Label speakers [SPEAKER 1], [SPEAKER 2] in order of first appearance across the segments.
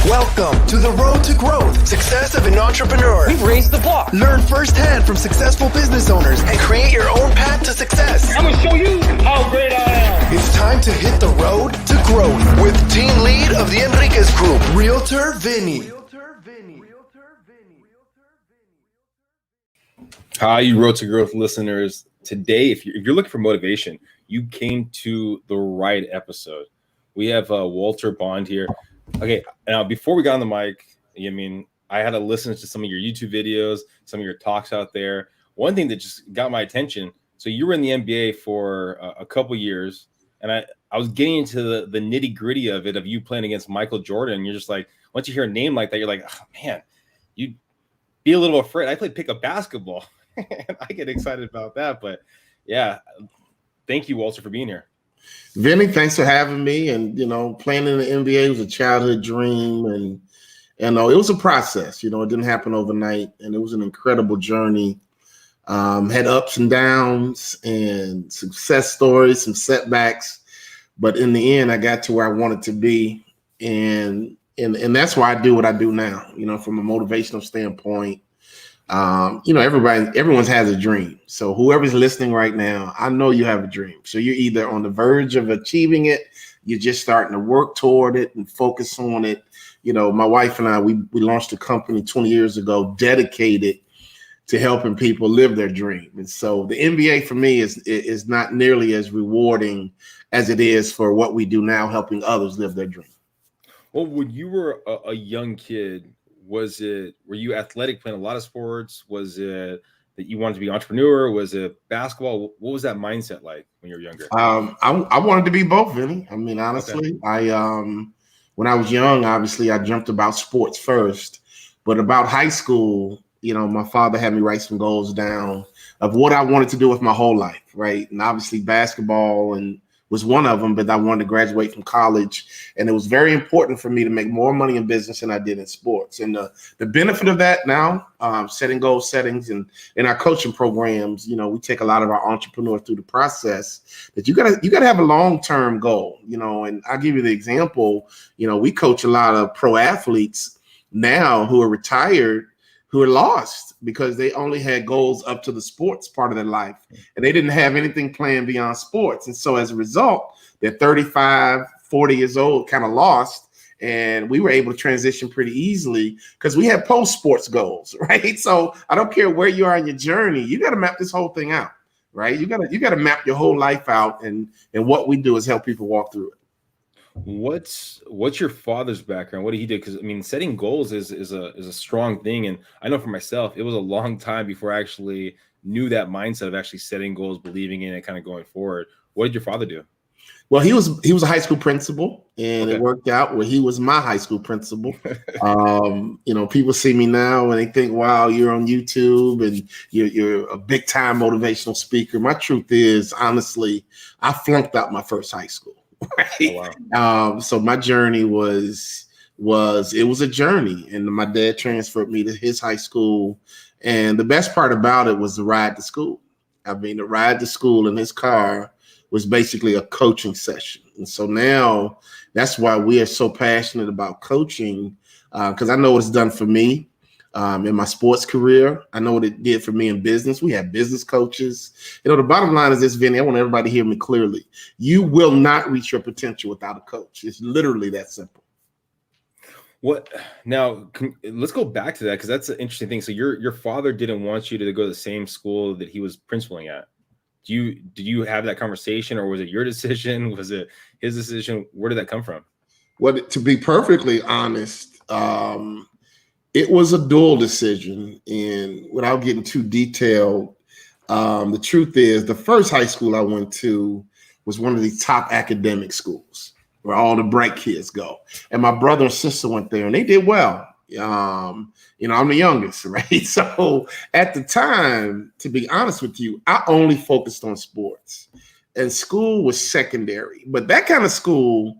[SPEAKER 1] Welcome to the road to growth, success of an entrepreneur.
[SPEAKER 2] We've raised the bar.
[SPEAKER 1] Learn firsthand from successful business owners and create your own path to success.
[SPEAKER 2] I'm going to show you how great I am.
[SPEAKER 1] It's time to hit the road to growth with team lead of the Enriquez Group, Realtor Vinny.
[SPEAKER 3] Hi, you Road to Growth listeners. Today, if you're looking for motivation, you came to the right episode. We have Walter Bond here. Okay, now before we got on the mic, I had to listen to some of your YouTube videos, some of your talks out there. One thing that just got my attention, so you were in the NBA for a couple years, and I was getting into the nitty gritty of it, of you playing against Michael Jordan. And you're just like, once you hear a name like that, you're like, oh, man, you'd be a little afraid. I played pickup basketball, and I get excited about that. But yeah, thank you, Walter, for being here.
[SPEAKER 4] Vinny, thanks for having me. And, playing in the NBA was a childhood dream. And it was a process. It didn't happen overnight. And it was an incredible journey. Had ups and downs and success stories, some setbacks. But in the end, I got to where I wanted to be. And that's why I do what I do now, from a motivational standpoint. Everyone has a dream. So whoever's listening right now, I know you have a dream. So you're either on the verge of achieving it, you're just starting to work toward it and focus on it. My wife and I, we launched a company 20 years ago dedicated to helping people live their dream. And so the NBA for me is not nearly as rewarding as it is for what we do now, helping others live their dream.
[SPEAKER 3] Well, when you were a young kid, were you athletic, playing a lot of sports? Was it that you wanted to be an entrepreneur? Was it basketball? What was that mindset like when you were younger?
[SPEAKER 4] I wanted to be both, Vinny. Honestly, okay. When I was young, obviously I dreamt about sports first, but about high school, my father had me write some goals down of what I wanted to do with my whole life. Right. And obviously basketball was one of them, but I wanted to graduate from college. And it was very important for me to make more money in business than I did in sports. And the benefit of that now, setting goal settings and in our coaching programs, we take a lot of our entrepreneurs through the process that you gotta have a long-term goal, and I'll give you the example, we coach a lot of pro athletes now who are retired, who are lost because they only had goals up to the sports part of their life and they didn't have anything planned beyond sports. And so as a result, they're 35, 40 years old, kind of lost. And we were able to transition pretty easily because we have post-sports goals, right? So I don't care where you are in your journey, you got to map this whole thing out, right? You got to map your whole life out. And what we do is help people walk through it.
[SPEAKER 3] What's your father's background? What did he do? Because setting goals is a strong thing, and I know for myself, it was a long time before I actually knew that mindset of actually setting goals, believing in it, kind of going forward. What did your father do?
[SPEAKER 4] Well, he was a high school principal, and It worked out where he was my high school principal. People see me now and they think, "Wow, you're on YouTube and you're a big time motivational speaker." My truth is, honestly, I flunked out my first high school. Right. Oh, wow. So my journey was a journey, and my dad transferred me to his high school. And the best part about it was the ride to school. The ride to school in his car was basically a coaching session. And so now that's why we are so passionate about coaching, because I know what it's done for me. In my sports career, I know what it did for me in business. We have business coaches. The bottom line is this, Vinny, I want everybody to hear me clearly. You will not reach your potential without a coach. It's literally that simple.
[SPEAKER 3] What now? Let's go back to that, because that's an interesting thing. So your father didn't want you to go to the same school that he was principaling at. Did you have that conversation, or was it your decision? Was it his decision? Where did that come from?
[SPEAKER 4] Well, to be perfectly honest, it was a dual decision, and without getting too detailed, the truth is the first high school I went to was one of the top academic schools where all the bright kids go. And my brother and sister went there and they did well. I'm the youngest, right? So at the time, to be honest with you, I only focused on sports and school was secondary. But that kind of school,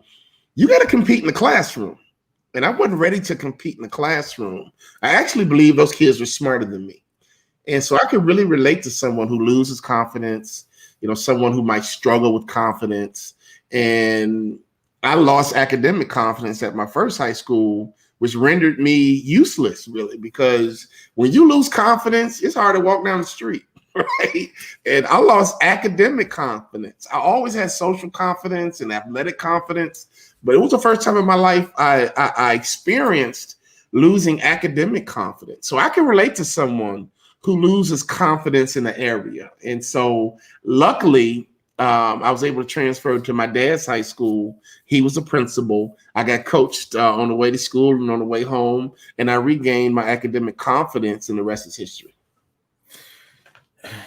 [SPEAKER 4] you got to compete in the classroom. And I wasn't ready to compete in the classroom. I actually believe those kids were smarter than me. And so I could really relate to someone who loses confidence, someone who might struggle with confidence. And I lost academic confidence at my first high school, which rendered me useless, really, because when you lose confidence, it's hard to walk down the street, right? And I lost academic confidence. I always had social confidence and athletic confidence, but it was the first time in my life I experienced losing academic confidence. So I can relate to someone who loses confidence in the area. And so luckily, I was able to transfer to my dad's high school. He was a principal. I got coached on the way to school and on the way home, and I regained my academic confidence, and the rest is history.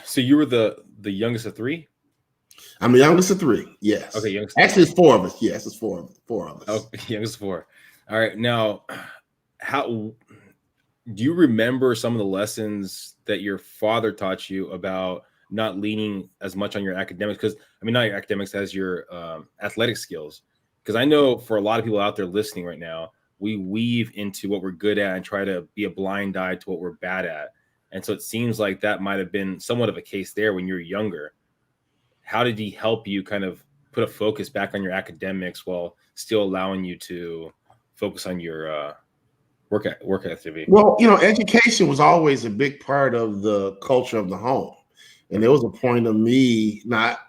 [SPEAKER 3] So you were the youngest of three?
[SPEAKER 4] I'm the youngest of three. Yes.
[SPEAKER 3] Okay, youngest.
[SPEAKER 4] Actually, it's four of us. Yes, it's four of us.
[SPEAKER 3] Oh, youngest of four. All right. Now, how do you remember some of the lessons that your father taught you about not leaning as much on your academics? Because I mean, not your academics, as your athletic skills. Because I know for a lot of people out there listening right now, we weave into what we're good at and try to be a blind eye to what we're bad at. And so it seems like that might have been somewhat of a case there when you were younger. How did he help you kind of put a focus back on your academics while still allowing you to focus on your work activity?
[SPEAKER 4] Well, education was always a big part of the culture of the home. And there was a point of me not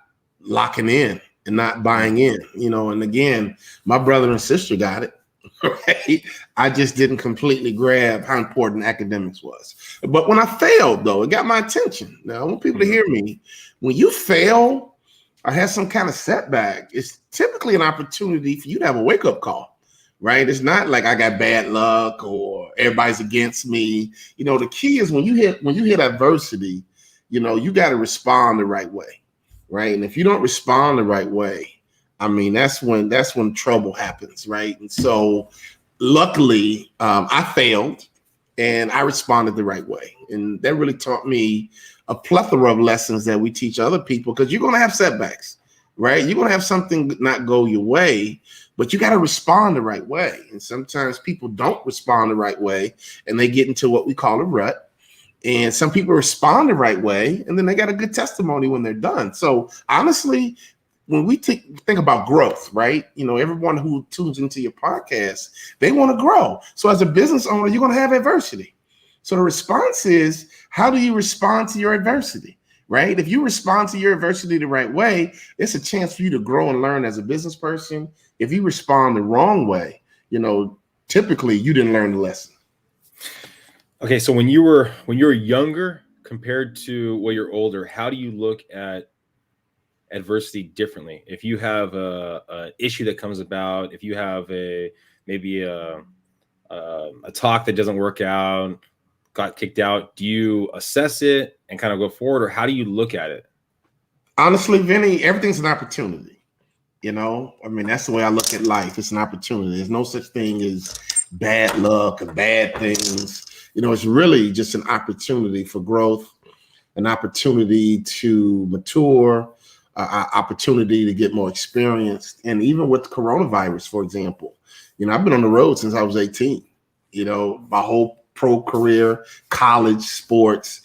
[SPEAKER 4] locking in and not buying in, and again, my brother and sister got it, right? I just didn't completely grab how important academics was. But when I failed, though, it got my attention. Now, I want people to hear me. When you fail or have some kind of setback, it's typically an opportunity for you to have a wake-up call, right? It's not like I got bad luck or everybody's against me. The key is when you hit adversity, you got to respond the right way, right? And if you don't respond the right way, I mean, that's when trouble happens, right? And so luckily, I failed and I responded the right way. And that really taught me a plethora of lessons that we teach other people, because you're going to have setbacks, right? You're going to have something not go your way, but you got to respond the right way. And sometimes people don't respond the right way and they get into what we call a rut. And some people respond the right way, and then they got a good testimony when they're done. So honestly, when we think about growth, right? Everyone who tunes into your podcast, they want to grow. So as a business owner, you're going to have adversity. So the response is, how do you respond to your adversity, right? If you respond to your adversity the right way, it's a chance for you to grow and learn as a business person. If you respond the wrong way, typically you didn't learn the lesson.
[SPEAKER 3] Okay, so when you were younger compared to when you're older, how do you look at adversity differently? If you have a issue that comes about, if you have maybe a talk that doesn't work out, got kicked out, do you assess it and kind of go forward, or how do you look at it?
[SPEAKER 4] Honestly, Vinny, everything's an opportunity. I mean, that's the way I look at life. It's an opportunity. There's no such thing as bad luck or bad things. It's really just an opportunity for growth, an opportunity to mature, opportunity to get more experienced. And even with coronavirus, for example, I've been on the road since I was 18, my whole pro career, college, sports,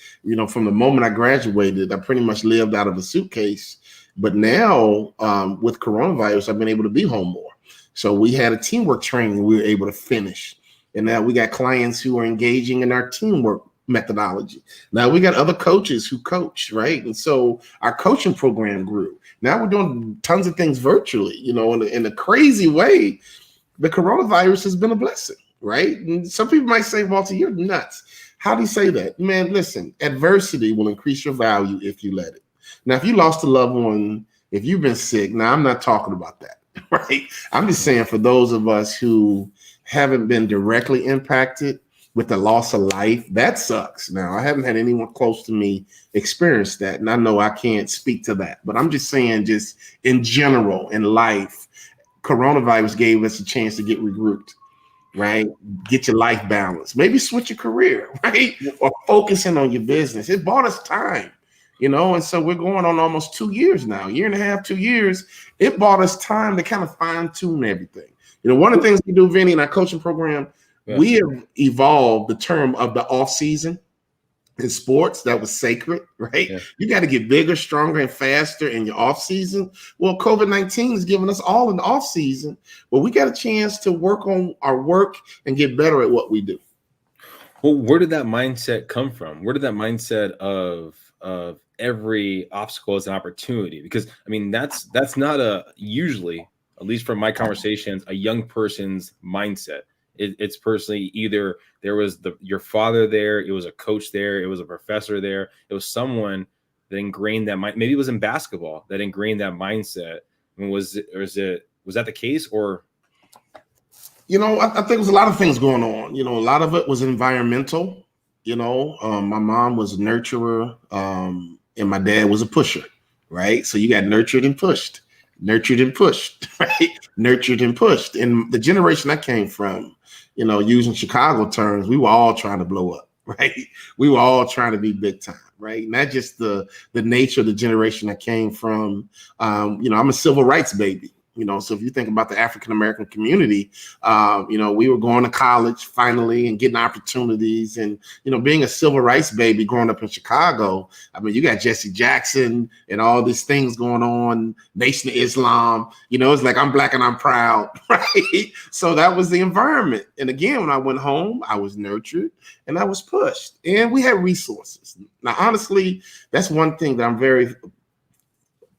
[SPEAKER 4] from the moment I graduated, I pretty much lived out of a suitcase. But now with coronavirus, I've been able to be home more. So we had a teamwork training we were able to finish. And now we got clients who are engaging in our teamwork methodology. Now we got other coaches who coach, right? And so our coaching program grew. Now we're doing tons of things virtually, in a crazy way. The coronavirus has been a blessing, right? And some people might say, Walter, you're nuts. How do you say that? Man, listen, adversity will increase your value if you let it. Now, if you lost a loved one, if you've been sick, now I'm not talking about that, right? I'm just saying for those of us who haven't been directly impacted with the loss of life, that sucks. Now, I haven't had anyone close to me experience that, and I know I can't speak to that, but I'm just saying, just in general, in life, coronavirus gave us a chance to get regrouped, right? Get your life balance, maybe switch your career, right? Or focusing on your business. It bought us time, and so we're going on almost 2 years now, 1.5 years, 2 years. It bought us time to kind of fine tune everything. One of the things we do, Vinny, in our coaching program, we have evolved the term of the off season. In sports, that was sacred, right?
[SPEAKER 3] Yeah.
[SPEAKER 4] You got to get bigger, stronger, and faster in your off season. Well, COVID-19 has given us all an off season, but we got a chance to work on our work and get better at what we do.
[SPEAKER 3] Well, where did that mindset come from? Where did that mindset of every obstacle is an opportunity? Because I mean, that's not usually, at least from my conversations, a young person's mindset. It's personally either there was your father there, it was a coach there, it was a professor there, it was someone that ingrained that mind. Maybe it was in basketball that ingrained that mindset. I mean, was that the case, or?
[SPEAKER 4] I think there's a lot of things going on. A lot of it was environmental. My mom was a nurturer, and my dad was a pusher, right? So you got nurtured and pushed, right? Nurtured and pushed. And the generation I came from, using Chicago terms, we were all trying to blow up, right? We were all trying to be big time, right? Not just the nature of the generation I came from. I'm a civil rights baby. So if you think about the African-American community, we were going to college finally and getting opportunities, and, being a civil rights baby growing up in Chicago. I mean, you got Jesse Jackson and all these things going on, Nation of Islam, it's like I'm black and I'm proud, right? So that was the environment. And again, when I went home, I was nurtured and I was pushed, and we had resources. Now, honestly, that's one thing that I'm very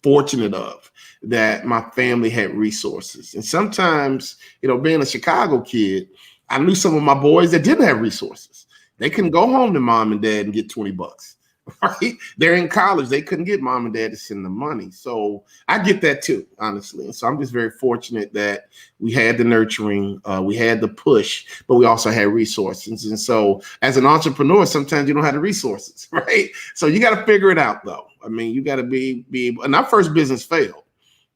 [SPEAKER 4] fortunate of, that my family had resources. And sometimes, being a Chicago kid, I knew some of my boys that didn't have resources. They couldn't go home to mom and dad and get $20, right? They're in college. They couldn't get mom and dad to send them money. So I get that too, honestly. And so I'm just very fortunate that we had the nurturing, we had the push, but we also had resources. And so as an entrepreneur, sometimes you don't have the resources, right? So you got to figure it out though. I mean, you got to be able, and our first business failed.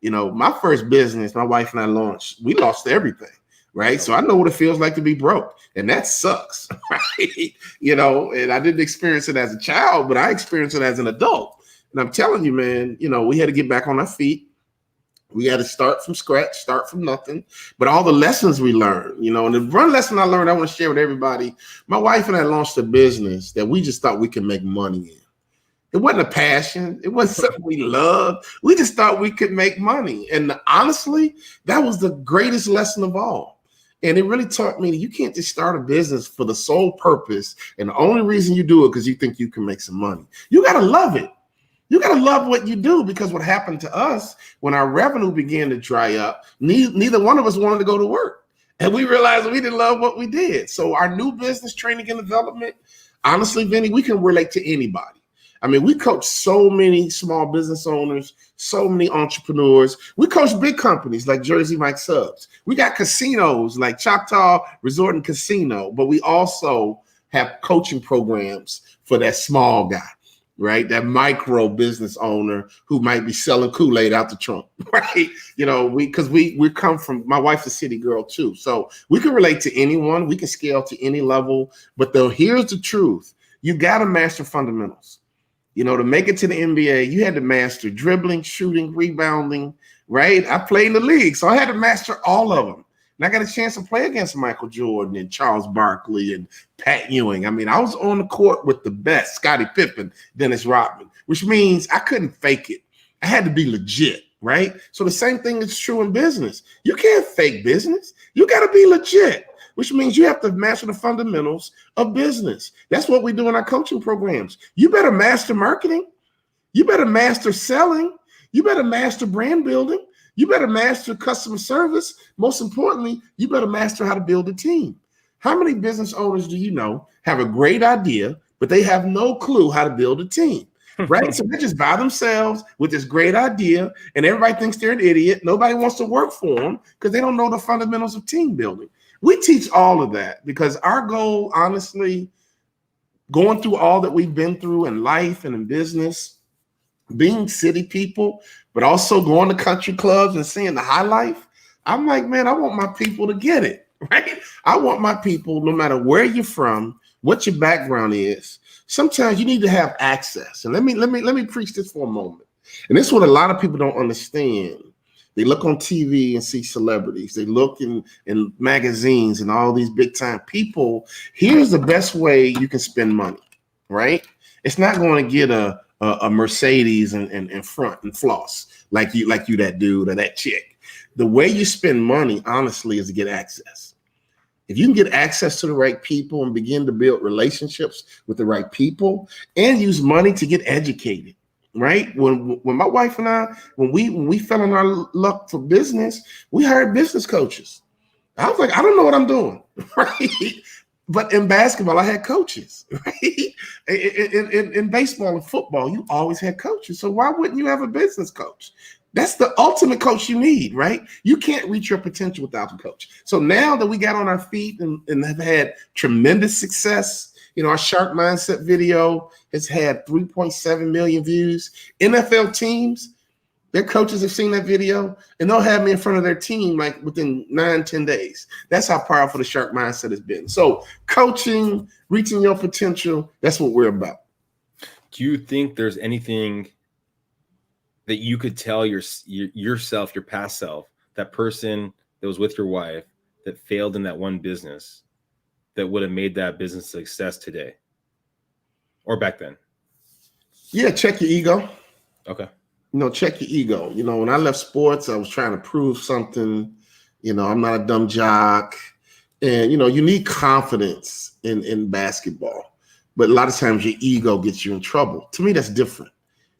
[SPEAKER 4] My first business, my wife and I launched, we lost everything, right? So I know what it feels like to be broke, and that sucks, right? And I didn't experience it as a child, but I experienced it as an adult. And I'm telling you, man, we had to get back on our feet. We had to start from scratch, start from nothing. But all the lessons we learned, and the one lesson I learned I want to share with everybody, my wife and I launched a business that we just thought we could make money in. It wasn't a passion. It wasn't something we loved. We just thought we could make money. And honestly, that was the greatest lesson of all. And it really taught me that you can't just start a business for the sole purpose. And the only reason you do it because you think you can make some money. You got to love it. You got to love what you do, because what happened to us when our revenue began to dry up, neither one of us wanted to go to work. And we realized we didn't love what we did. So our new business training and development, honestly, Vinny, we can relate to anybody. I mean, we coach so many small business owners, so many entrepreneurs. We coach big companies like Jersey Mike Subs. We got casinos like Choctaw Resort and Casino, but we also have coaching programs for that small guy, right? That micro business owner who might be selling Kool-Aid out the trunk, right? Because we come from, my wife's a city girl too. So we can relate to anyone. We can scale to any level. But here's the truth. You got to master fundamentals. To make it to the NBA, you had to master dribbling, shooting, rebounding, right? I played in the league, so I had to master all of them. And I got a chance to play against Michael Jordan and Charles Barkley and Pat Ewing. I mean, I was on the court with the best, Scottie Pippen, Dennis Rodman, which means I couldn't fake it. I had to be legit, right? So the same thing is true in business. You can't fake business. You got to be legit, which means you have to master the fundamentals of business. That's what we do in our coaching programs. You better master marketing. You better master selling. You better master brand building. You better master customer service. Most importantly, you better master how to build a team. How many business owners do you know have a great idea, but they have no clue how to build a team? Right? So they're just by themselves with this great idea, and everybody thinks they're an idiot. Nobody wants to work for them because they don't know the fundamentals of team building. We teach all of that because our goal, honestly, going through all that we've been through in life and in business, being city people, but also going to country clubs and seeing the high life, I'm like, man, I want my people to get it, right? I want my people, no matter where you're from, what your background is, sometimes you need to have access. And let me preach this for a moment. And this is what a lot of people don't understand. They look on TV and see celebrities. They look in magazines and all these big time people. Here's the best way you can spend money, right? It's not going to get a Mercedes and front and floss like you that dude or that chick. The way you spend money, honestly, is to get access. If you can get access to the right people and begin to build relationships with the right people and use money to get educated, right? When my wife and I, when we fell in our luck for business, we hired business coaches. I was like, I don't know what I'm doing, right? But in basketball, I had coaches, right? In baseball and football, you always had coaches. So why wouldn't you have a business coach? That's the ultimate coach you need, right? You can't reach your potential without a coach. So now that we got on our feet and have had tremendous success, our Shark Mindset video has had 3.7 million views. NFL teams, their coaches have seen that video and they'll have me in front of their team like within 9-10 days. That's how powerful the Shark Mindset has been. So coaching, reaching your potential, that's what we're about.
[SPEAKER 3] Do you think there's anything that you could tell yourself, your past self, that person that was with your wife that failed in that one business that would have made that business a success today or back then?
[SPEAKER 4] Yeah, check your ego.
[SPEAKER 3] Okay.
[SPEAKER 4] Check your ego. When I left sports, I was trying to prove something. I'm not a dumb jock. And, you need confidence in basketball. But a lot of times your ego gets you in trouble. To me, that's different.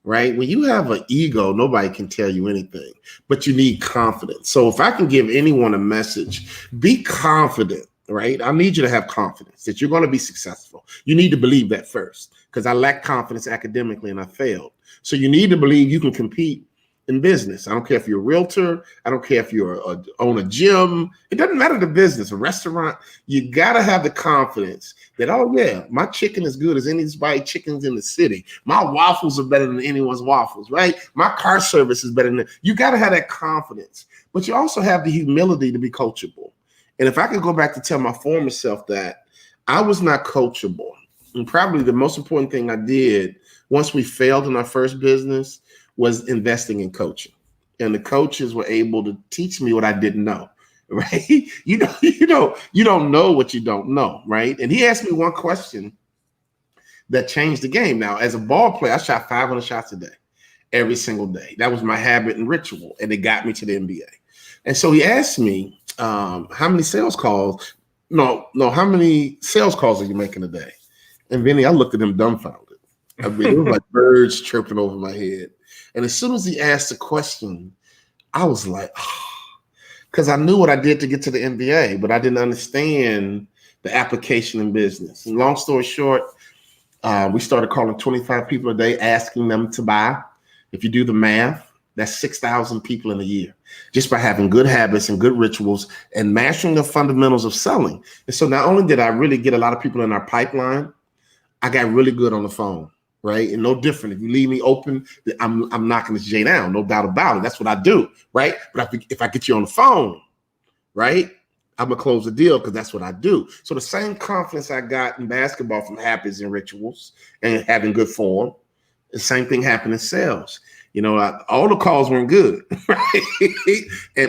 [SPEAKER 4] Right? When you have an ego, nobody can tell you anything, but you need confidence. So if I can give anyone a message, be confident, right? I need you to have confidence that you're going to be successful. You need to believe that first, because I lacked confidence academically and I failed. So you need to believe you can compete in business. I don't care if you're a realtor. I don't care if you own a gym. It doesn't matter the business, a restaurant. You got to have the confidence that, oh yeah, my chicken is good as anybody's chickens in the city. My waffles are better than anyone's waffles, right? My car service is better than you got to have that confidence, but you also have the humility to be coachable. And if I could go back to tell my former self that I was not coachable, and probably the most important thing I did once we failed in our first business was investing in coaching. And the coaches were able to teach me what I didn't know, right? You don't know what you don't know, right? And he asked me one question that changed the game. Now, as a ball player, I shot 500 shots a day, every single day. That was my habit and ritual, and it got me to the NBA. And so he asked me, how many sales calls are you making a day? And Vinny, I looked at him dumbfounded. I mean, it was like birds chirping over my head. And as soon as he asked the question, I was like, because I knew what I did to get to the NBA, but I didn't understand the application in business. And long story short, we started calling 25 people a day, asking them to buy. If you do the math, that's 6,000 people in a year, just by having good habits and good rituals and mastering the fundamentals of selling. And so not only did I really get a lot of people in our pipeline, I got really good on the phone. Right. And no different. If you leave me open, I'm knocking this J down. No doubt about it. That's what I do. Right. But if I get you on the phone, right, I'm going to close the deal because that's what I do. So the same confidence I got in basketball from habits and rituals and having good form, the same thing happened in sales. All the calls weren't good. Right.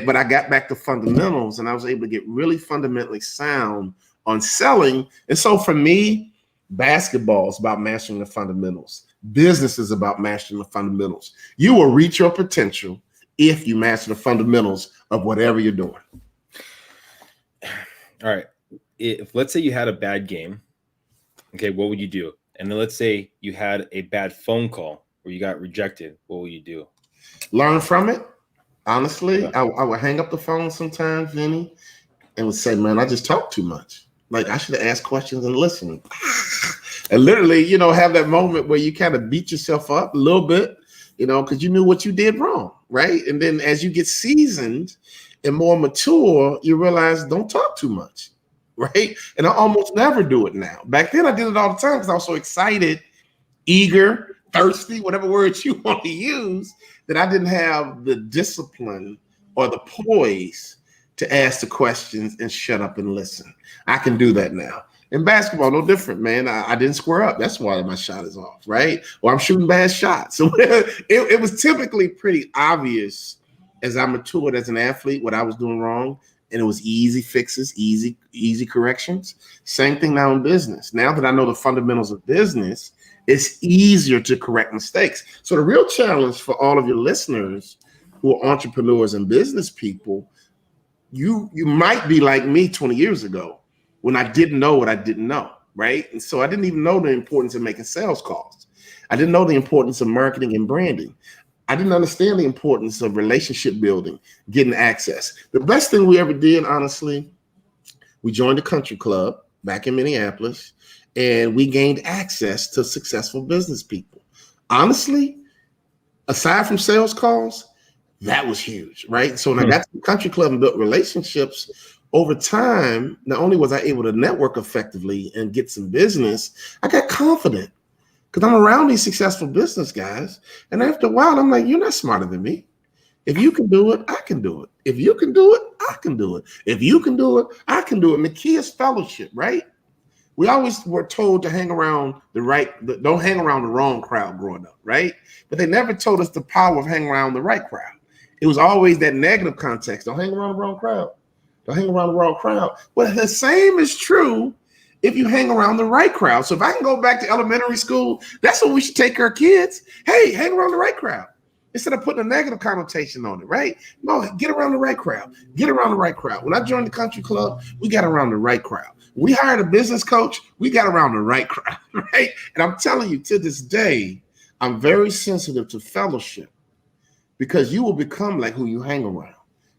[SPEAKER 4] But I got back to fundamentals and I was able to get really fundamentally sound on selling. And so for me, basketball is about mastering the fundamentals. Business is about mastering the fundamentals. You will reach your potential if you master the fundamentals of whatever you're doing.
[SPEAKER 3] All right. If let's say you had a bad game, okay, what would you do? And then let's say you had a bad phone call where you got rejected. What would you do?
[SPEAKER 4] Learn from it. Honestly, I would hang up the phone sometimes, Vinny, and would say, man, I just talked too much. Like I should have asked questions and listened. And literally, have that moment where you kind of beat yourself up a little bit, because you knew what you did wrong, right? And then as you get seasoned and more mature, you realize don't talk too much, right? And I almost never do it now. Back then, I did it all the time because I was so excited, eager, thirsty, whatever words you want to use, that I didn't have the discipline or the poise to ask the questions and shut up and listen. I can do that now. In basketball, no different, man. I didn't square up. That's why my shot is off, right? Or I'm shooting bad shots. So it was typically pretty obvious as I matured as an athlete what I was doing wrong. And it was easy fixes, easy corrections. Same thing now in business. Now that I know the fundamentals of business It's easier to correct mistakes. So the real challenge for all of your listeners who are entrepreneurs and business people, you might be like me 20 years ago when I didn't know what I didn't know, right? And so I didn't even know the importance of making sales calls. I didn't know the importance of marketing and branding. I didn't understand the importance of relationship building, getting access. The best thing we ever did, honestly, we joined a country club back in Minneapolis, and we gained access to successful business people. Honestly, aside from sales calls, that was huge, right? So when I got to the country club and built relationships over time, not only was I able to network effectively and get some business, I got confident because I'm around these successful business guys. And after a while, I'm like, you're not smarter than me. If you can do it, I can do it. If you can do it, I can do it. If you can do it, I can do it. And the key is fellowship, right? We always were told to hang around don't hang around the wrong crowd growing up, right? But they never told us the power of hanging around the right crowd. It was always that negative context. Don't hang around the wrong crowd. Don't hang around the wrong crowd. Well, the same is true if you hang around the right crowd. So if I can go back to elementary school, that's what we should take our kids. Hey, hang around the right crowd. Instead of putting a negative connotation on it, right? No, get around the right crowd. Get around the right crowd. When I joined the country club, we got around the right crowd. We hired a business coach, we got around the right crowd, right? And I'm telling you, to this day, I'm very sensitive to fellowship because you will become like who you hang around,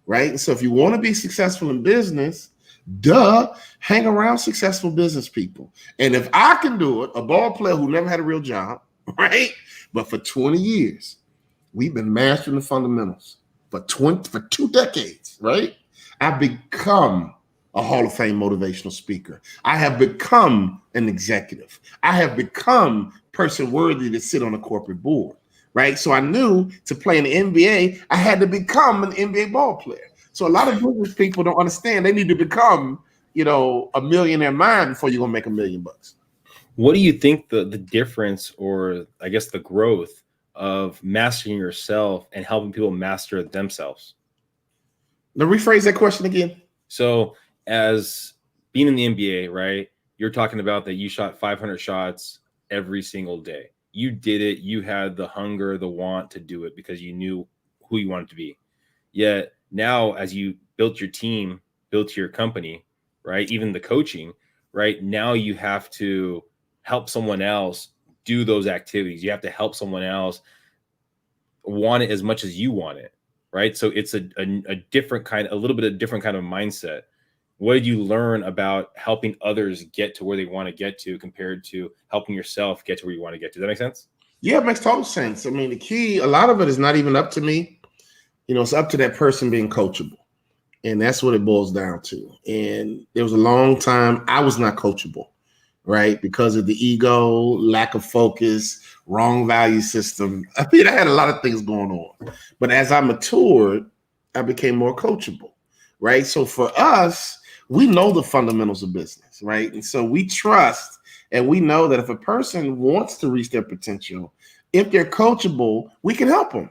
[SPEAKER 4] right? And so if you want to be successful in business, hang around successful business people. And if I can do it, a ball player who never had a real job, right? But for 20 years, we've been mastering the fundamentals for 2 decades, right? I've become a Hall of Fame motivational speaker. I have become an executive. I have become person worthy to sit on a corporate board, right? So I knew to play in the NBA, I had to become an NBA ball player. So a lot of business people don't understand they need to become, a millionaire mind before you're gonna make $1 million.
[SPEAKER 3] What do you think the difference, or I guess the growth of mastering yourself and helping people master themselves?
[SPEAKER 4] Now rephrase that question again.
[SPEAKER 3] So as being in the NBA, right, you're talking about that you shot 500 shots every single day. You did it. You had the hunger, the want to do it because you knew who you wanted to be. Yet now, as you built your team, built your company, right, even the coaching, right, now you have to help someone else do those activities. You have to help someone else want it as much as you want it, right? So it's a different kind, a little bit of different kind of mindset. What did you learn about helping others get to where they want to get to compared to helping yourself get to where you want to get to? Does that make sense?
[SPEAKER 4] Yeah, it makes total sense. I mean, the key, a lot of it is not even up to me. It's up to that person being coachable. And that's what it boils down to. And there was a long time I was not coachable, right? Because of the ego, lack of focus, wrong value system. I mean, I had a lot of things going on. But as I matured, I became more coachable, right? So for us, we know the fundamentals of business, right? And so we trust and we know that if a person wants to reach their potential, if they're coachable, we can help them,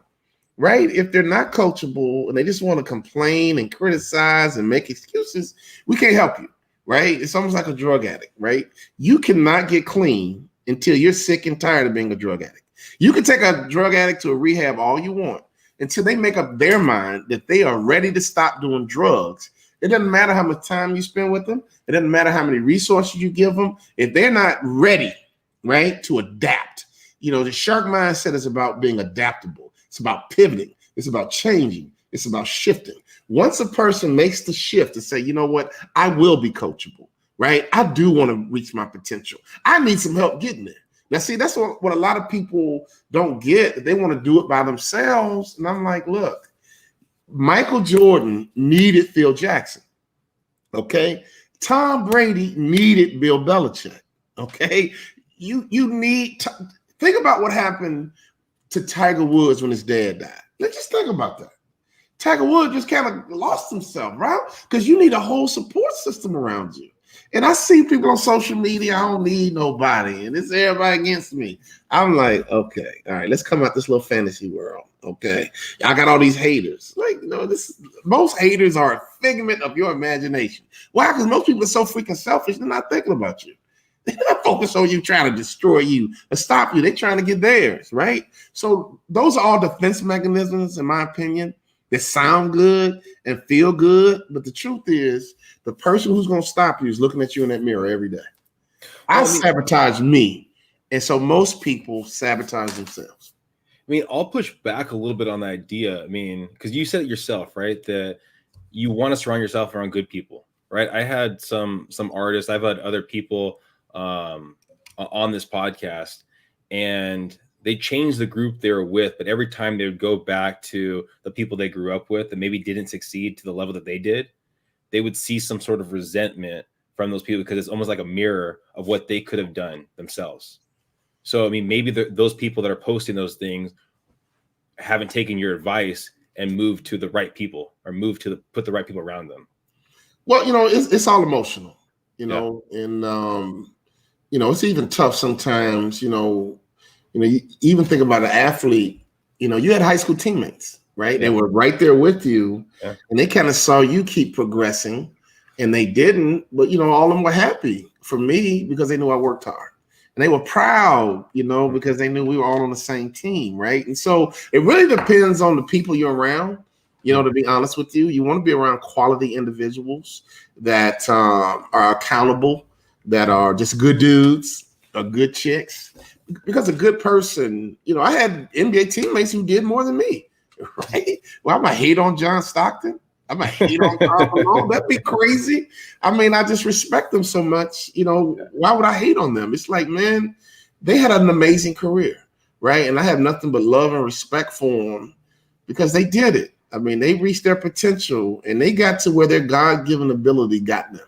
[SPEAKER 4] right? If they're not coachable and they just want to complain and criticize and make excuses, we can't help you, right? It's almost like a drug addict, right? You cannot get clean until you're sick and tired of being a drug addict. You can take a drug addict to a rehab all you want until they make up their mind that they are ready to stop doing drugs. It doesn't matter how much time you spend with them. It doesn't matter how many resources you give them. If they're not ready, right, to adapt, the shark mindset is about being adaptable. It's about pivoting. It's about changing. It's about shifting. Once a person makes the shift and say, you know what, I will be coachable, right? I do want to reach my potential. I need some help getting there. Now, see, that's what a lot of people don't get. They want to do it by themselves. And I'm like, look, Michael Jordan needed Phil Jackson, okay? Tom Brady needed Bill Belichick, okay? You need to think about what happened to Tiger Woods when his dad died. Let's just think about that. Tiger Woods just kind of lost himself, right? Because you need a whole support system around you. And I see people on social media, I don't need nobody, and it's everybody against me. I'm like, okay, all right, let's come out this little fantasy world, okay? I got all these haters. Like, most haters are a figment of your imagination. Why? Because most people are so freaking selfish, they're not thinking about you. They're not focused on you, trying to destroy you or stop you. They're trying to get theirs, right? So those are all defense mechanisms, in my opinion, that sound good and feel good. But the truth is, the person who's going to stop you is looking at you in that mirror every day. I sabotage me. And so most people sabotage themselves.
[SPEAKER 3] I mean, I'll push back a little bit on the idea. I mean, because you said it yourself, right? That you want to surround yourself around good people, right? I had some artists, I've had other people on this podcast, and they changed the group they were with, but every time they would go back to the people they grew up with that maybe didn't succeed to the level that they did, they would see some sort of resentment from those people because it's almost like a mirror of what they could have done themselves. So, I mean, maybe those people that are posting those things haven't taken your advice and moved to the right people, or put the right people around them.
[SPEAKER 4] Well, it's all emotional, and it's even tough sometimes. You even think about an athlete. You had high school teammates, right? They were right there with you, and they kind of saw you keep progressing, and they didn't. But all of them were happy for me because they knew I worked hard. And they were proud, because they knew we were all on the same team, right? And so it really depends on the people you're around, to be honest with you. You want to be around quality individuals that are accountable, that are just good dudes or good chicks. Because a good person, I had NBA teammates who did more than me, right? Well, I might hate on John Stockton. I might hate on Karl Malone. That'd be crazy. I mean, I just respect them so much. Why would I hate on them? It's like, man, they had an amazing career, right? And I have nothing but love and respect for them because they did it. I mean, they reached their potential and they got to where their God-given ability got them,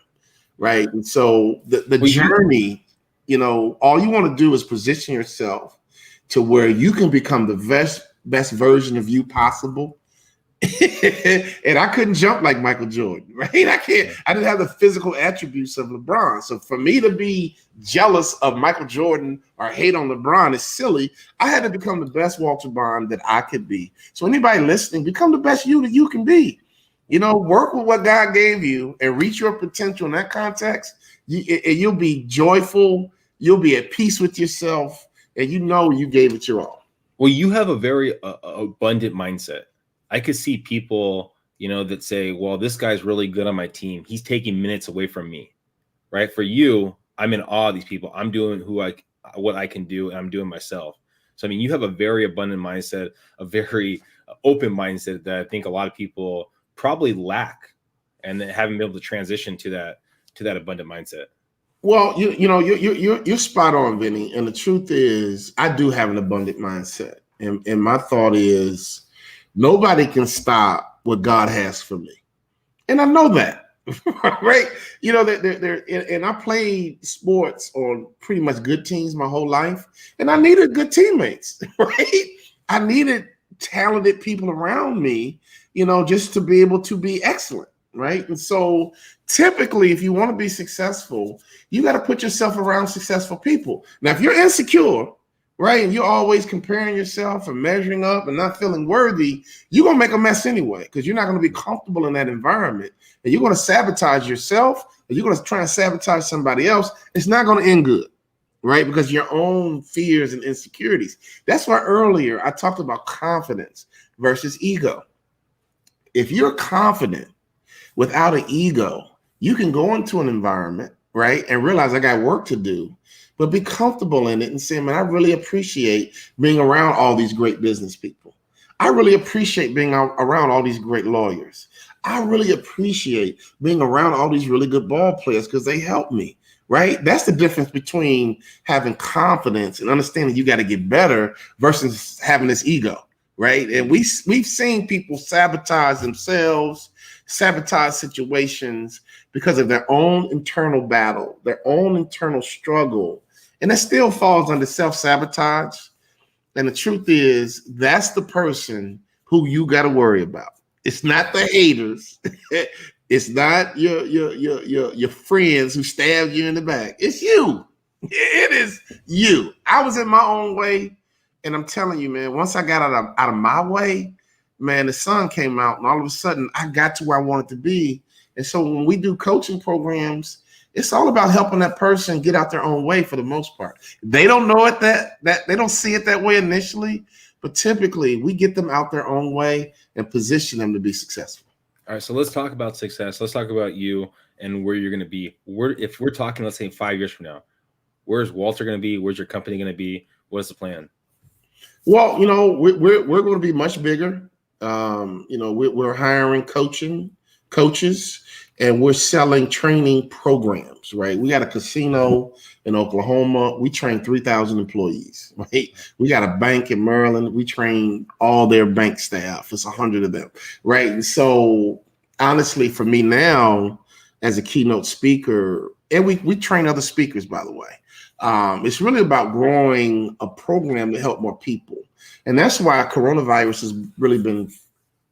[SPEAKER 4] right? And so the journey, all you want to do is position yourself to where you can become the best version of you possible. And I couldn't jump like Michael Jordan, right? I didn't have the physical attributes of LeBron. So for me to be jealous of Michael Jordan or hate on LeBron is silly. I had to become the best Walter Bond that I could be. So anybody listening, become the best you that you can be. Work with what God gave you and reach your potential in that context. You'll be joyful. You'll be at peace with yourself, and you gave it your all.
[SPEAKER 3] Well, you have a very abundant mindset. I could see people, that say, well, this guy's really good on my team. He's taking minutes away from me, right? For you, I'm in awe of these people. I'm doing what I can do, and I'm doing myself. So, I mean, you have a very abundant mindset, a very open mindset that I think a lot of people probably lack, and then haven't been able to transition to that abundant mindset.
[SPEAKER 4] Well, you're spot on, Vinny. And the truth is, I do have an abundant mindset. And my thought is, nobody can stop what God has for me. And I know that, right? And I played sports on pretty much good teams my whole life. And I needed good teammates, right? I needed talented people around me, just to be able to be excellent, right? And so typically, if you want to be successful, you got to put yourself around successful people. Now, if you're insecure, right, and you're always comparing yourself and measuring up and not feeling worthy, you're going to make a mess anyway, because you're not going to be comfortable in that environment. And you're going to sabotage yourself, or you're going to try and sabotage somebody else. It's not going to end good, right? Because your own fears and insecurities. That's why earlier I talked about confidence versus ego. If you're confident without an ego, you can go into an environment, right, and realize I got work to do, but be comfortable in it and say, man, I really appreciate being around all these great business people. I really appreciate being around all these great lawyers. I really appreciate being around all these really good ball players because they help me, right? That's the difference between having confidence and understanding you got to get better versus having this ego, right? And we've seen people sabotage themselves, sabotage situations because of their own internal battle, their own internal struggle. And that still falls under self-sabotage. And the truth is, that's the person who you got to worry about. It's not the haters. It's not your friends who stabbed you in the back. It's you. It is you. I was in my own way. And I'm telling you, man, once I got out of my way, man, the sun came out and all of a sudden I got to where I wanted to be. And so when we do coaching programs It's all about helping that person get out their own way for the most part. They don't know it that they don't see it that way initially, but typically we get them out their own way and position them to be successful.
[SPEAKER 3] All right, so let's talk about success. Let's talk about you and where you're going to be. If we're talking, let's say 5 years from now, where's Walter going to be? Where's your company going to be? What's the plan?
[SPEAKER 4] Well, we're going to be much bigger. We're hiring coaches, and we're selling training programs, right? We got a casino in Oklahoma. We train 3,000 employees, right? We got a bank in Maryland. We train all their bank staff. It's 100 of them, right? And so honestly, for me now, as a keynote speaker, and we train other speakers, by the way, it's really about growing a program to help more people. And that's why coronavirus has really been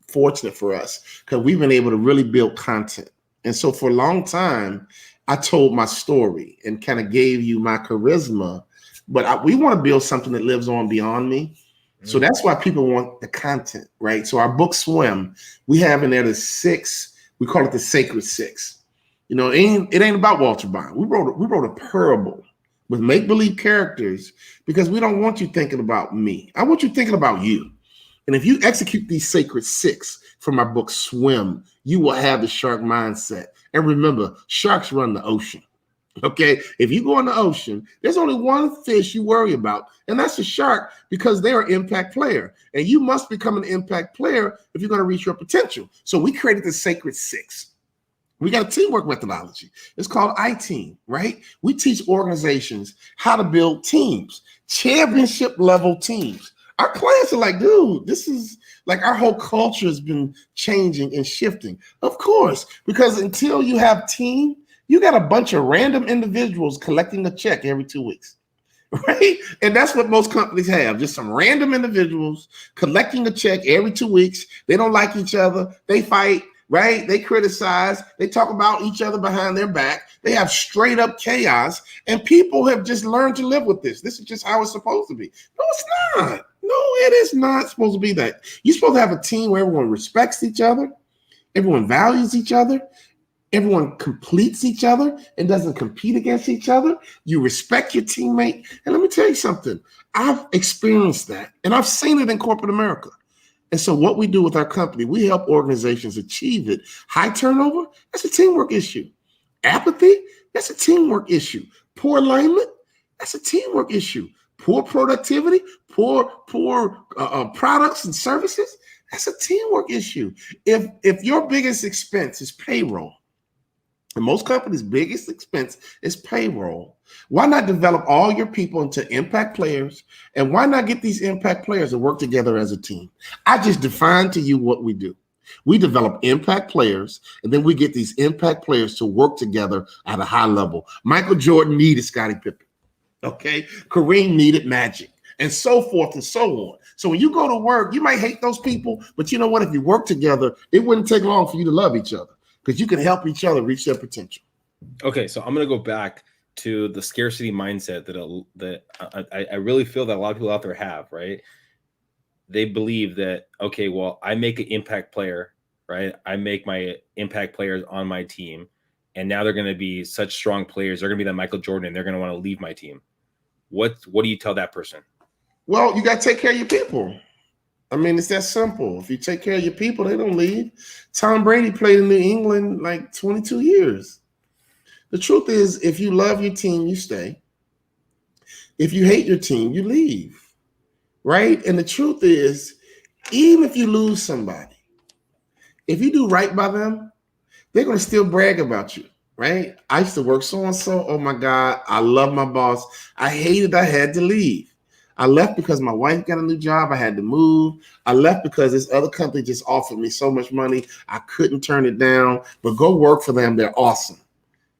[SPEAKER 4] fortunate for us, because we've been able to really build content. And so for a long time, I told my story and kind of gave you my charisma, but we want to build something that lives on beyond me. So that's why people want the content, right? So our book Swim, we have in there the 6, we call it the Sacred 6. It ain't about Walter Bond. We wrote a parable with make-believe characters because we don't want you thinking about me. I want you thinking about you. And if you execute these Sacred 6 from our book Swim, you will have the shark mindset. And remember, sharks run the ocean. Okay, if you go in the ocean, there's only one fish you worry about, and that's the shark, because they're an impact player. And you must become an impact player if you're going to reach your potential. So we created the Sacred 6. We got a teamwork methodology. It's called iTeam, right? We teach organizations how to build teams, championship level teams. Our clients are like, dude, this is like our whole culture has been changing and shifting. Of course, because until you have team, you got a bunch of random individuals collecting a check every 2 weeks, right? And that's what most companies have, just some random individuals collecting a check every 2 weeks. They don't like each other. They fight, right? They criticize. They talk about each other behind their back. They have straight up chaos, and people have just learned to live with this. This is just how it's supposed to be. No, it's not. No, it is not supposed to be that. You're supposed to have a team where everyone respects each other, everyone values each other, everyone completes each other and doesn't compete against each other. You respect your teammate. And let me tell you something. I've experienced that, and I've seen it in corporate America. And so what we do with our company, we help organizations achieve it. High turnover, that's a teamwork issue. Apathy, that's a teamwork issue. Poor alignment, that's a teamwork issue. Poor productivity, poor products and services, that's a teamwork issue. If your biggest expense is payroll, and most companies' biggest expense is payroll, why not develop all your people into impact players? And why not get these impact players to work together as a team? I just defined to you what we do. We develop impact players, and then we get these impact players to work together at a high level. Michael Jordan needed Scottie Pippen. Okay, Kareem needed Magic, and so forth and so on. So when you go to work, you might hate those people, but you know what? If you work together, it wouldn't take long for you to love each other, because you can help each other reach their potential.
[SPEAKER 3] Okay, so I'm going to go back to the scarcity mindset that I really feel that a lot of people out there have, right? They believe that, okay, well, I make an impact player, right? I make my impact players on my team, and now they're going to be such strong players. They're going to be that Michael Jordan, and they're going to want to leave my team. What do you tell that person?
[SPEAKER 4] Well, you got to take care of your people. I mean, it's that simple. If you take care of your people, they don't leave. Tom Brady played in New England like 22 years. The truth is, if you love your team, you stay. If you hate your team, you leave, right? And the truth is, even if you lose somebody, if you do right by them, they're going to still brag about you, right? I used to work so-and-so. Oh, my God, I love my boss. I hated I had to leave. I left because my wife got a new job. I had to move. I left because this other company just offered me so much money. I couldn't turn it down, but go work for them. They're awesome,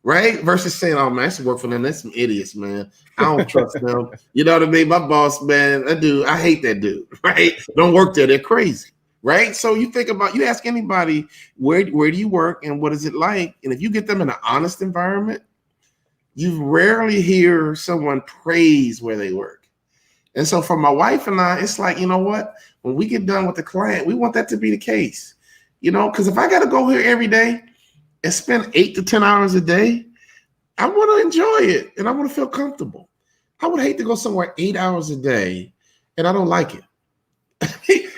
[SPEAKER 4] right? Versus saying, oh, man, I should work for them. That's some idiots, man. I don't trust them. You know what I mean? My boss, man, I hate that dude, right? Don't work there. They're crazy, right? So you think about, you ask anybody, where do you work and what is it like? And if you get them in an honest environment, you rarely hear someone praise where they work. And so for my wife and I, it's like, you know what? When we get done with the client, we want that to be the case, because if I got to go here every day and spend 8 to 10 hours a day, I want to enjoy it and I want to feel comfortable. I would hate to go somewhere 8 hours a day and I don't like it.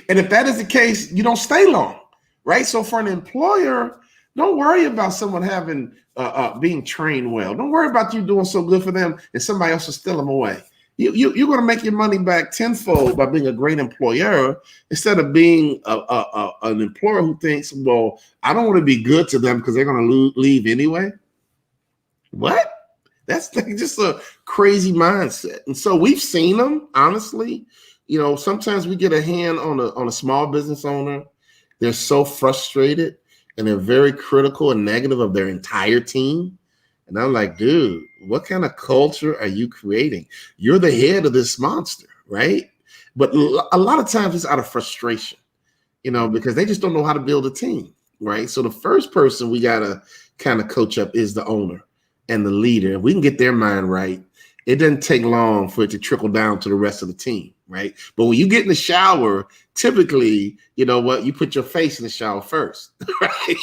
[SPEAKER 4] And if that is the case, you don't stay long, right? So for an employer, don't worry about someone having being trained well. Don't worry about you doing so good for them and somebody else will steal them away. You're going to make your money back tenfold by being a great employer instead of being an employer who thinks, well, I don't want to be good to them because they're going to leave anyway. What? That's like just a crazy mindset. And so we've seen them, honestly. You know, sometimes we get a hand on a small business owner. They're so frustrated and they're very critical and negative of their entire team. And I'm like, dude, what kind of culture are you creating? You're the head of this monster, right? But a lot of times it's out of frustration, you know, because they just don't know how to build a team, right? So the first person we got to kind of coach up is the owner and the leader. If we can get their mind right, it doesn't take long for it to trickle down to the rest of the team, right? But when you get in the shower, typically, you know what, you put your face in the shower first, right?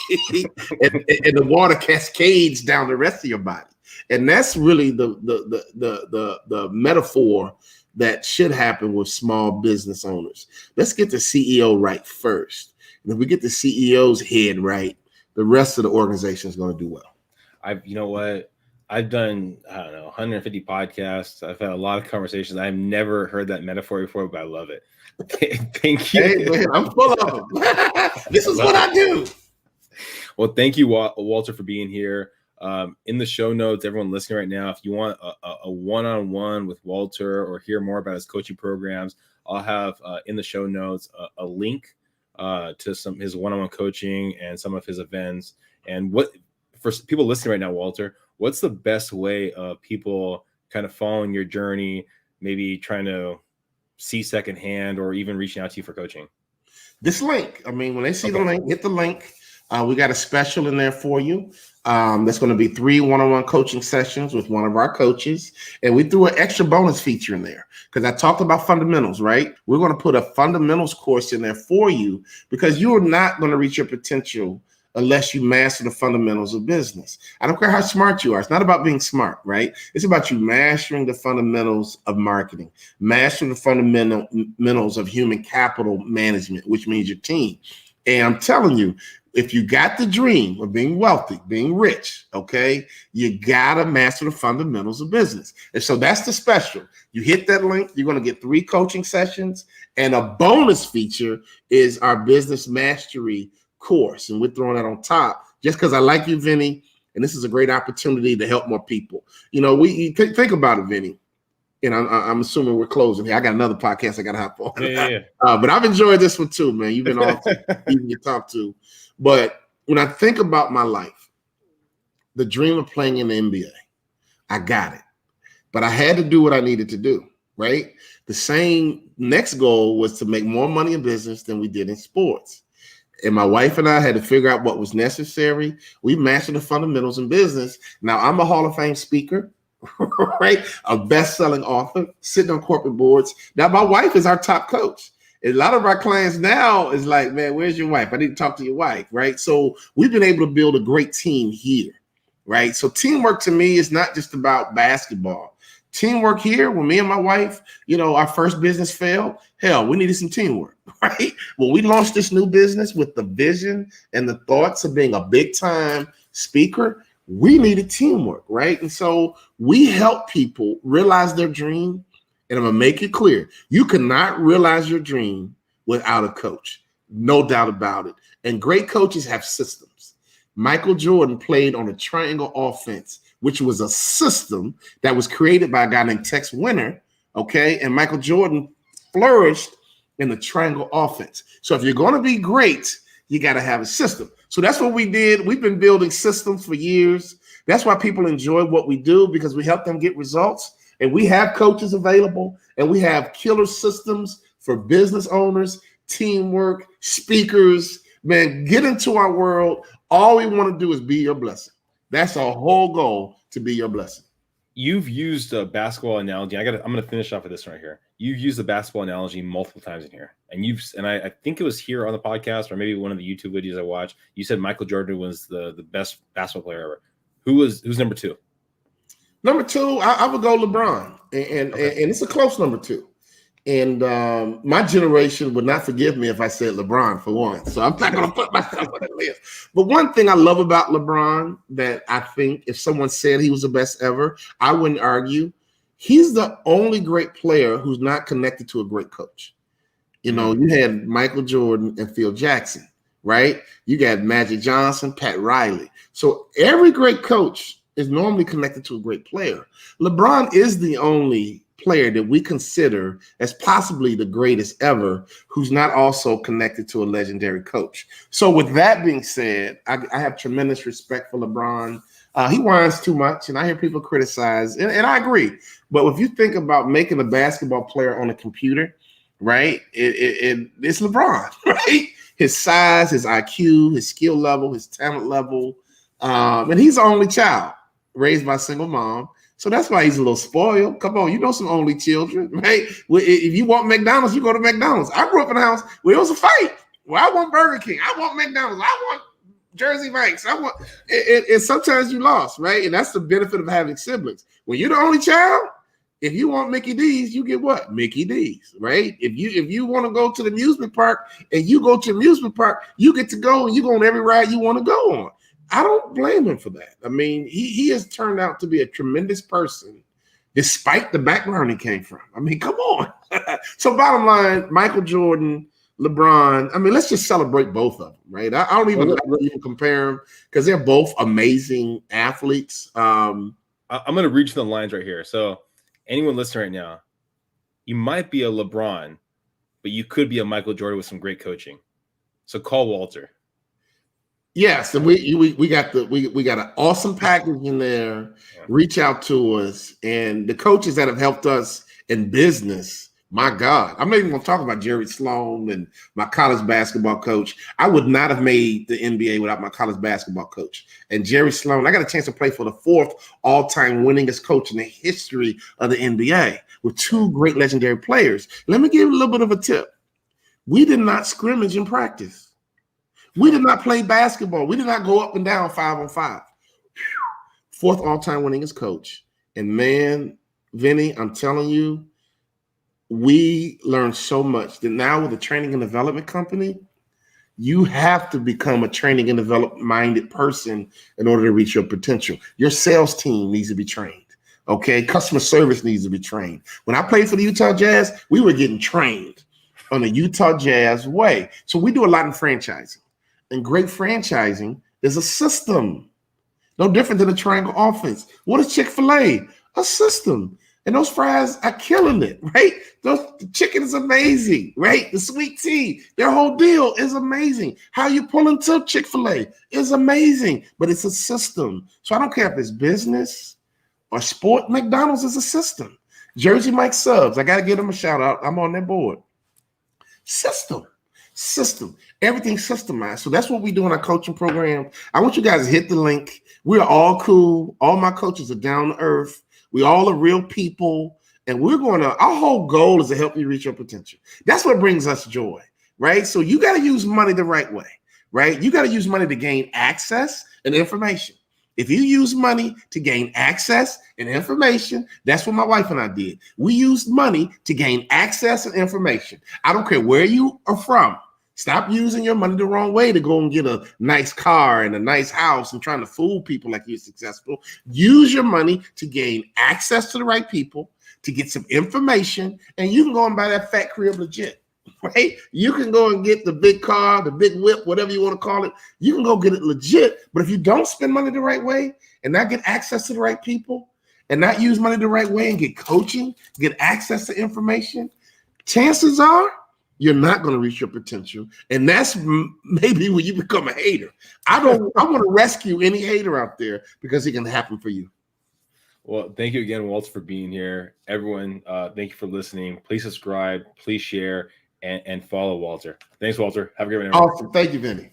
[SPEAKER 4] and the water cascades down the rest of your body. And that's really the metaphor that should happen with small business owners. Let's get the CEO right first. And if we get the CEO's head right, the rest of the organization is going to do well.
[SPEAKER 3] You know what? I've done, I don't know, 150 podcasts. I've had a lot of conversations. I've never heard that metaphor before, but I love it. Thank you.
[SPEAKER 4] Hey, man, I'm full of them. This is what I do.
[SPEAKER 3] Well, thank you, Walter, for being here. In the show notes, everyone listening right now, if you want a one-on-one with Walter or hear more about his coaching programs, I'll have in the show notes a link to his one-on-one coaching and some of his events. And what for people listening right now, Walter, what's the best way of people kind of following your journey, maybe trying to see secondhand or even reaching out to you for coaching?
[SPEAKER 4] This link. I mean, when they see the link, hit the link. We got a special in there for you. That's going to be 3 one-on-one coaching sessions with one of our coaches. And we threw an extra bonus feature in there because I talked about fundamentals, right? We're going to put a fundamentals course in there for you because you are not going to reach your potential unless you master the fundamentals of business. I don't care how smart you are. It's not about being smart, right? It's about you mastering the fundamentals of marketing, mastering the fundamentals of human capital management, which means your team. And I'm telling you, if you got the dream of being wealthy, being rich, okay, you got to master the fundamentals of business. And so that's the special. You hit that link, you're going to get 3 coaching sessions, and a bonus feature is our business mastery course. And we're throwing that on top just because I like you, Vinny, and this is a great opportunity to help more people. You know, you think about it, Vinny. And I'm assuming we're closing here. I got another podcast I got to hop on.
[SPEAKER 3] Yeah.
[SPEAKER 4] But I've enjoyed this one too, man. You've been awesome, easy to talk to. But when I think about my life, the dream of playing in the NBA, I got it. But I had to do what I needed to do, right? The same next goal was to make more money in business than we did in sports. And my wife and I had to figure out what was necessary. We mastered the fundamentals in business. Now, I'm a Hall of Fame speaker, right? A best-selling author, sitting on corporate boards. Now, my wife is our top coach. And a lot of our clients now is like, man, where's your wife? I need to talk to your wife, right? So we've been able to build a great team here, right? So teamwork to me is not just about basketball. Teamwork here, when me and my wife, you know, our first business failed, hell, we needed some teamwork, right? When we launched this new business with the vision and the thoughts of being a big time speaker, we needed teamwork, right? And so we help people realize their dream. And I'm going to make it clear, you cannot realize your dream without a coach, no doubt about it. And great coaches have systems. Michael Jordan played on a triangle offense, which was a system that was created by a guy named Tex Winter, okay? And Michael Jordan flourished in the triangle offense. So if you're going to be great, you got to have a system. So that's what we did. We've been building systems for years. That's why people enjoy what we do, because we help them get results. And we have coaches available, and we have killer systems for business owners, teamwork, speakers. Man, get into our world. All we want to do is be your blessing. That's our whole goal, to be your blessing.
[SPEAKER 3] You've used a basketball analogy. I'm going to finish off with this right here. You've used the basketball analogy multiple times in here. And I think it was here on the podcast or maybe one of the YouTube videos I watched. You said Michael Jordan was the best basketball player ever. Who's number 2?
[SPEAKER 4] Number two, I would go LeBron, and it's a close number two. And my generation would not forgive me if I said LeBron for one. So I'm not going to put myself on that list. But one thing I love about LeBron that I think if someone said he was the best ever, I wouldn't argue. He's the only great player who's not connected to a great coach. You know, you had Michael Jordan and Phil Jackson, right? You got Magic Johnson, Pat Riley. So every great coach is normally connected to a great player. LeBron is the only player that we consider as possibly the greatest ever who's not also connected to a legendary coach. So with that being said, I have tremendous respect for LeBron. He whines too much, and I hear people criticize, and I agree. But if you think about making a basketball player on a computer, right, it's LeBron, right? His size, his IQ, his skill level, his talent level, and he's the only child raised by a single mom. So that's why he's a little spoiled. Come on, you know some only children, right? If you want McDonald's, you go to McDonald's. I grew up in a house where it was a fight. Well, I want Burger King. I want McDonald's. I want Jersey Mike's. I want, and sometimes you lost, right? And that's the benefit of having siblings. When you're the only child, if you want Mickey D's, you get what? Mickey D's, right? If you want to go to the amusement park and you go to the amusement park, you get to go and you go on every ride you want to go on. I don't blame him for that. I mean, he has turned out to be a tremendous person despite the background he came from. I mean, come on. So bottom line, Michael Jordan, LeBron, I mean, let's just celebrate both of them, right? I don't even compare them because they're both amazing athletes. I'm
[SPEAKER 3] going to reach the lines right here. So anyone listening right now, you might be a LeBron, but you could be a Michael Jordan with some great coaching. So call Walter.
[SPEAKER 4] Yes, and we got an awesome package in there. Yeah. Reach out to us, and the coaches that have helped us in business. My God, I'm not even going to talk about Jerry Sloan and my college basketball coach. I would not have made the NBA without my college basketball coach. And Jerry Sloan, I got a chance to play for the 4th all-time winningest coach in the history of the NBA with 2 great legendary players. Let me give you a little bit of a tip. We did not scrimmage in practice. We did not play basketball. We did not go up and down 5-on-5. 4th all-time winningest coach. And man, Vinny, I'm telling you, we learned so much that now with a training and development company, you have to become a training and development-minded person in order to reach your potential. Your sales team needs to be trained, okay? Customer service needs to be trained. When I played for the Utah Jazz, we were getting trained on the Utah Jazz way. So we do a lot in franchising. And great franchising is a system. No different than a triangle offense. What is Chick-fil-A? A system. And those fries are killing it, right? The chicken is amazing, right? The sweet tea, their whole deal is amazing. How you pull into Chick-fil-A is amazing, but it's a system. So I don't care if it's business or sport, McDonald's is a system. Jersey Mike subs, I got to give them a shout out. I'm on their board. System. Everything systemized. So that's what we do in our coaching program. I want you guys to hit the link. We are all cool. All my coaches are down to earth. We all are real people. And our whole goal is to help you reach your potential. That's what brings us joy, right? So you got to use money the right way, right? You got to use money to gain access and information. If you use money to gain access and information, that's what my wife and I did. We used money to gain access and information. I don't care where you are from. Stop using your money the wrong way to go and get a nice car and a nice house and trying to fool people like you're successful. Use your money to gain access to the right people, to get some information, and you can go and buy that fat crib legit. Right? You can go and get the big car, the big whip, whatever you want to call it. You can go get it legit. But if you don't spend money the right way and not get access to the right people and not use money the right way and get coaching, get access to information, chances are you're not going to reach your potential. And that's maybe when you become a hater. I want to rescue any hater out there because it can happen for you.
[SPEAKER 3] Well, thank you again, Walter, for being here. Everyone, thank you for listening. Please subscribe, please share, and follow Walter. Thanks, Walter. Have a great night.
[SPEAKER 4] Awesome. Thank you, Vinny.